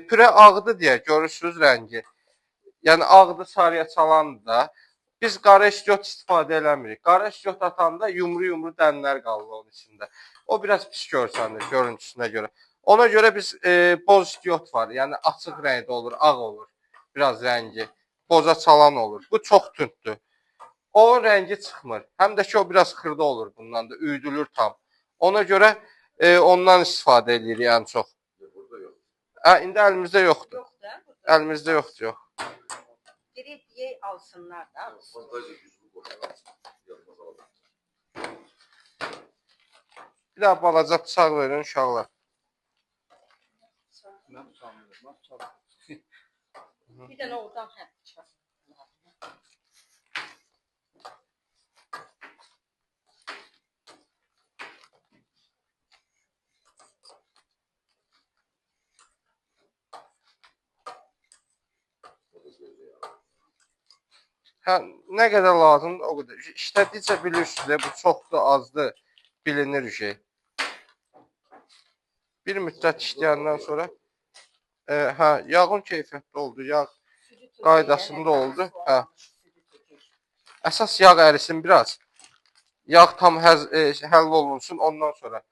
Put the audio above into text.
pürə ağdı deyə görürsünüz rəngi. Yəni ağdı sarıya çalandır da. Biz qara istiot istifadə eləmirik. Qara istiot atanda yumru dənlər qalır onun içində. O biraz pis görsənir görüntüsünə görə. Ona görə biz boz istiot var. Yəni açıq rəngdə olur, ağ olur. Biraz rəngi. Boza çalan olur. Bu çox tündür. O rəngi çıxmır. Həm də ki o biraz xırda olur bundan da. Üydülür tam. Ona görə ondan istifadə edirik ən çox. İndi əlimizdə yoxdur. Əlimizdə yoxdur, yox. Girib ye alsınlar da. Bir daha balaca bıçaq verin uşaqlar. Bir dənə oradan bıçaq. Hə, nə qədər lazımdır o qədər. İşlədikcə bilirsiniz, bu çoxdur, azdır, bilinir şey. Bir müddət işləyəndən sonra hə, yağın keyfiyyətli oldu, yağ qaydasında oldu. Hə. Əsas yağ ərisin biraz. Yağ tam həll olunsun, ondan sonra